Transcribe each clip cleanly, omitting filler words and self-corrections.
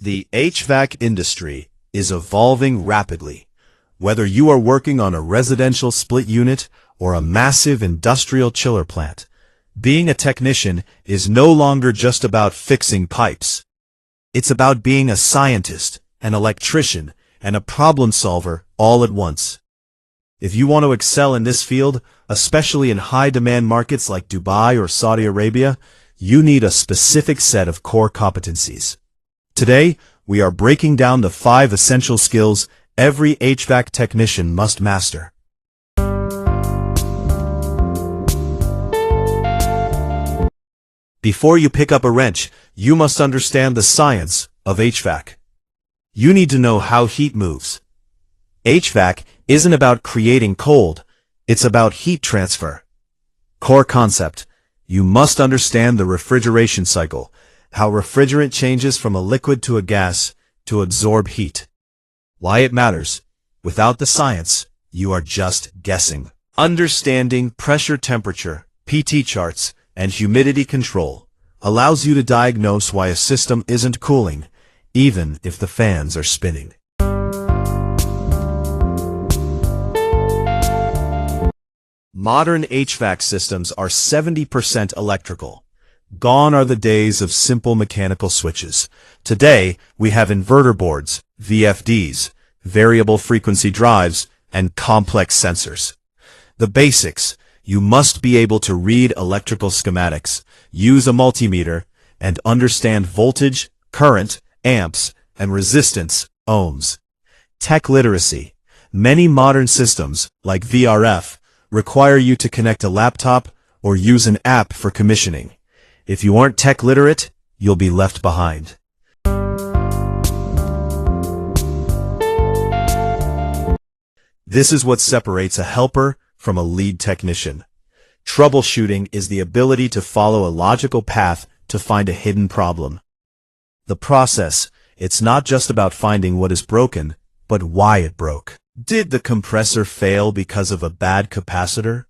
The HVAC industry is evolving rapidly. Whether you are working on a residential split unit or a massive industrial chiller plant, being a technician is no longer just about fixing pipes. It's about being a scientist, an electrician, and a problem solver all at once. If you want to excel in this field, especially in high-demand markets like Dubai or Saudi Arabia, you need a specific set of core competencies. Today, we are breaking down the 5 essential skills every HVAC technician must master. Before you pick up a wrench, you must understand the science of HVAC. You need to know how heat moves. HVAC isn't about creating cold, it's about heat transfer. Core concept: you must understand the refrigeration cycle, how refrigerant changes from a liquid to a gas to absorb heat. Why it matters. Without the science, you are just guessing. Understanding pressure, temperature, PT charts, and humidity control allows you to diagnose why a system isn't cooling, even if the fans are spinning. Modern HVAC systems are 70% electrical. Gone are the days of simple mechanical switches. Today, we have inverter boards, VFDs, variable frequency drives, and complex sensors. The basics: you must be able to read electrical schematics, use a multimeter, and understand voltage, current, amps, and resistance, ohms. Tech literacy: many modern systems, like VRF, require you to connect a laptop or use an app for commissioning. If you aren't tech literate, you'll be left behind. This is what separates a helper from a lead technician. Troubleshooting is the ability to follow a logical path to find a hidden problem. The process: it's not just about finding what is broken, but why it broke. Did the compressor fail because of a bad capacitor?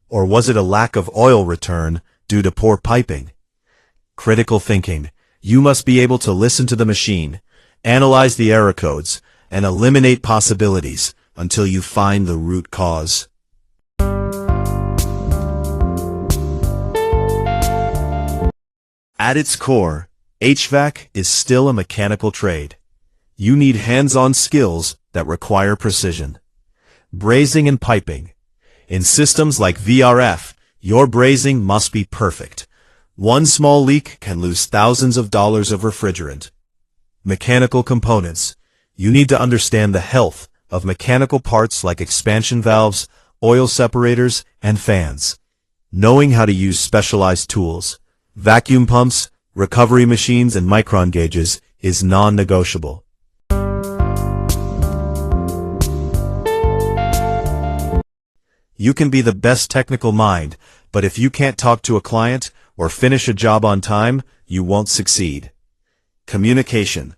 Or was it a lack of oil return due to poor piping? Critical thinking: you must be able to listen to the machine, analyze the error codes, and eliminate possibilities until you find the root cause. At its core, HVAC is still a mechanical trade. You need hands-on skills that require precision. Brazing and piping: in systems like VRF, your brazing must be perfect. One small leak can lose thousands of dollars of refrigerant. Mechanical components: you need to understand the health of mechanical parts like expansion valves, oil separators, and fans. Knowing how to use specialized tools, vacuum pumps, recovery machines, and micron gauges is non-negotiable. You can be the best technical mind, but if you can't talk to a client or finish a job on time, you won't succeed. Communication: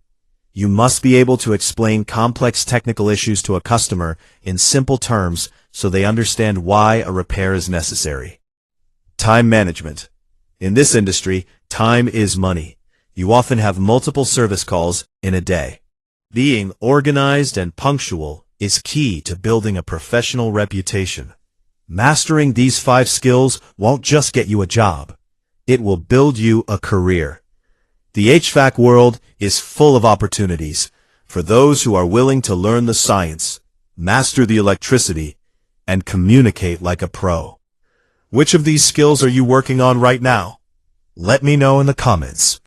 you must be able to explain complex technical issues to a customer in simple terms so they understand why a repair is necessary. Time management: in this industry, time is money. You often have multiple service calls in a day. Being organized and punctual is key to building a professional reputation. Mastering these 5 skills won't just get you a job. It will build you a career. The HVAC world is full of opportunities for those who are willing to learn the science, master the electricity, and communicate like a pro. Which of these skills are you working on right now? Let me know in the comments.